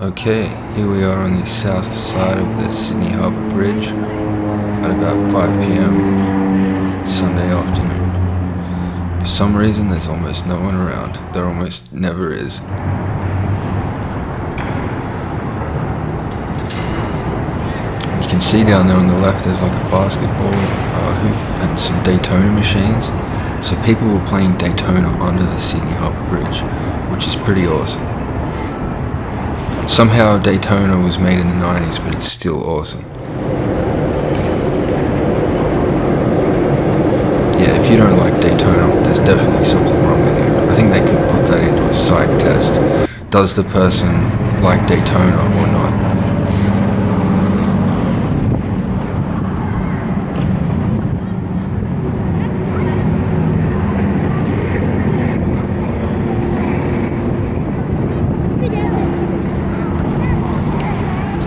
Okay, here we are on the south side of the Sydney Harbour Bridge at about 5 p.m. Sunday afternoon. For some reason there's almost no one around. There almost never is. You can see down there on the left there's like a basketball hoop and some Daytona machines. So people were playing Daytona under the Sydney Harbour Bridge, which is pretty awesome. Somehow Daytona was made in the 90s, but it's still awesome. Yeah, if you don't like Daytona, there's definitely something wrong with you. I think they could put that into a psych test. Does the person like Daytona or not?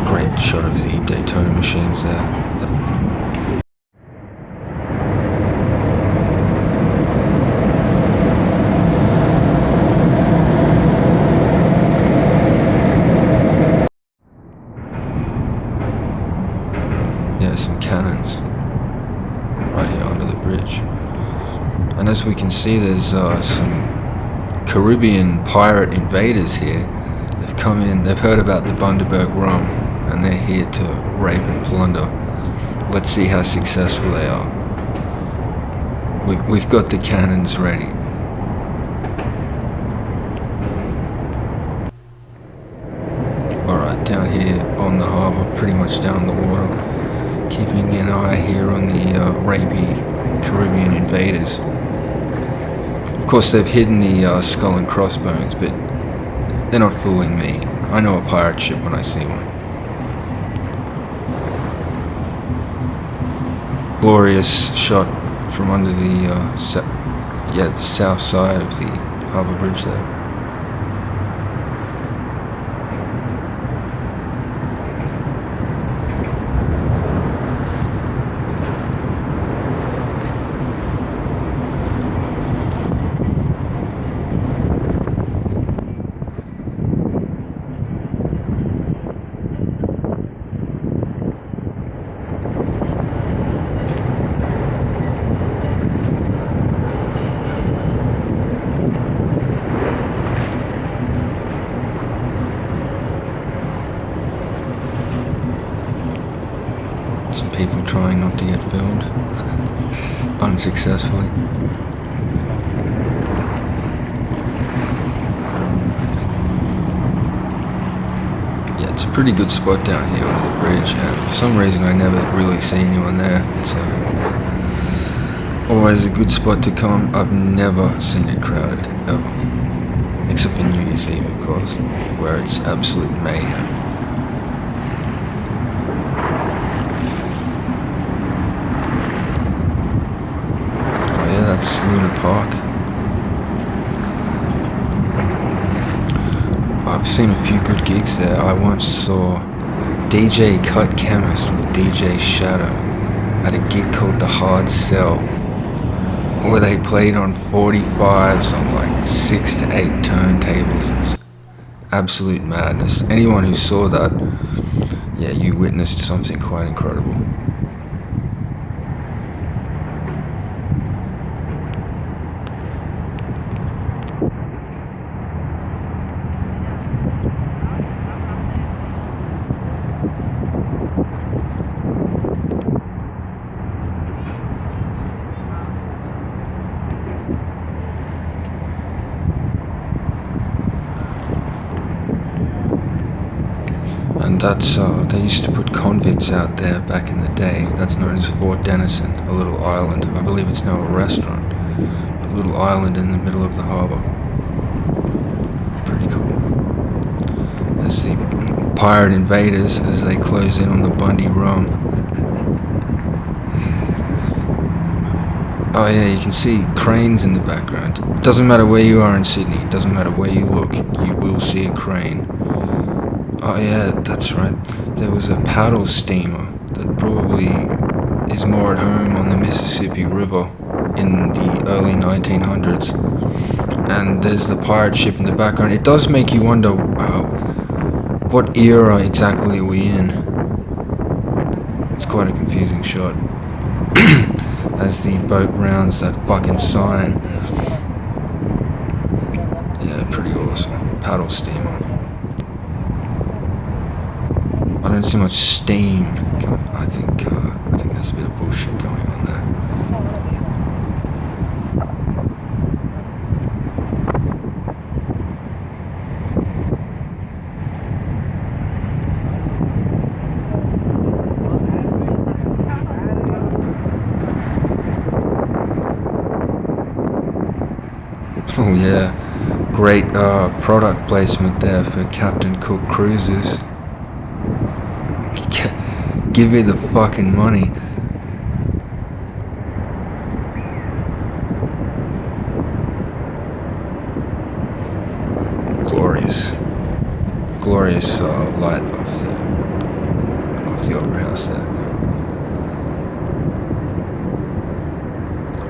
Great shot of the Daytona machines there. Yeah, some cannons right here under the bridge. And as we can see, there's some Caribbean pirate invaders here. They've come in, they've heard about the Bundaberg rum, and they're here to rape and plunder. Let's see how successful they are. We've got the cannons ready. Alright, down here on the harbour, pretty much down the water, keeping an eye here on the rapey Caribbean invaders. Of course they've hidden the skull and crossbones, but they're not fooling me. I know a pirate ship when I see one. Glorious shot from under the the south side of the harbour bridge there. Some people trying not to get filmed, unsuccessfully. Yeah, it's a pretty good spot down here under the bridge, and for some reason I never really see anyone there. It's always a good spot to come. I've never seen it crowded, ever. Except for New Year's Eve, of course, where it's absolute mayhem. That's Luna Park. I've seen a few good gigs there. I once saw DJ Cut Chemist with DJ Shadow at a gig called The Hard Sell, where they played on 45s on like 6 to 8 turntables. It was absolute madness. Anyone who saw that, yeah, you witnessed something quite incredible. And that's, they used to put convicts out there back in the day. That's known as Fort Denison, a little island. I believe it's now a restaurant. A little island in the middle of the harbour. Pretty cool. There's the pirate invaders as they close in on the Bundy rum. Oh yeah, you can see cranes in the background. Doesn't matter where you are in Sydney, doesn't matter where you look, you will see a crane. Oh yeah, that's right. There was a paddle steamer that probably is more at home on the Mississippi River in the early 1900s. And there's the pirate ship in the background. It does make you wonder What era exactly are we in? It's quite a confusing shot. As the boat rounds that fucking sign. Yeah, pretty awesome. Paddle steamer. I don't see much steam. I think there's a bit of bullshit going on there. Oh yeah, great product placement there for Captain Cook Cruises. Give me the fucking money. Glorious light of the opera house there.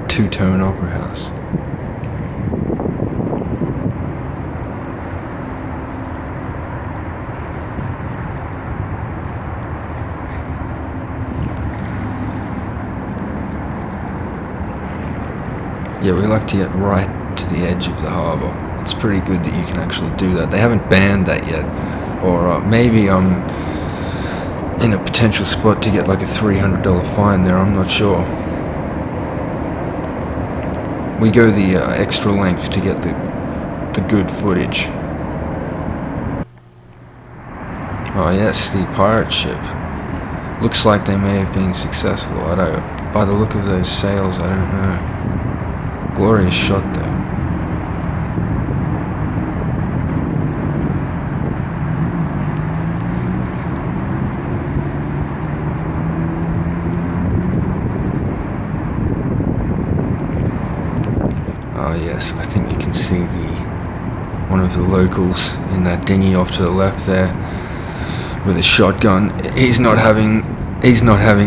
Two-tone opera house. Yeah, we like to get right to the edge of the harbour. It's pretty good that you can actually do that. They haven't banned that yet. Or maybe I'm in a potential spot to get like a $300 fine there, I'm not sure. We go the extra length to get the good footage. Oh yes, the pirate ship. Looks like they may have been successful. I don't, by the look of those sails, I don't know. Glorious shot there. Oh yes, I think you can see one of the locals in that dinghy off to the left there with a shotgun. He's not having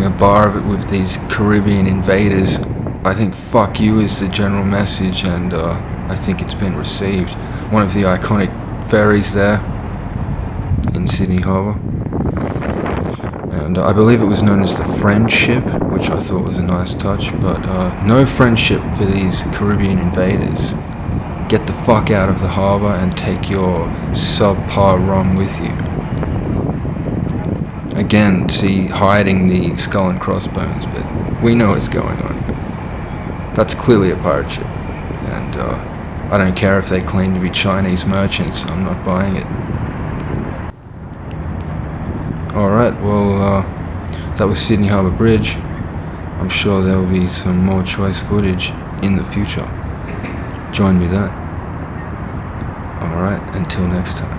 a bar of it with these Caribbean invaders. I think "fuck you" is the general message, and I think it's been received. One of the iconic ferries there in Sydney Harbour, and I believe it was known as the Friendship, which I thought was a nice touch, but no friendship for these Caribbean invaders. Get the fuck out of the harbour and take your subpar rum with you. Again, see, hiding the skull and crossbones, but we know what's going on. That's clearly a pirate ship, and I don't care if they claim to be Chinese merchants, I'm not buying it. Alright, well, that was Sydney Harbour Bridge. I'm sure there will be some more choice footage in the future. Join me then. Alright, until next time.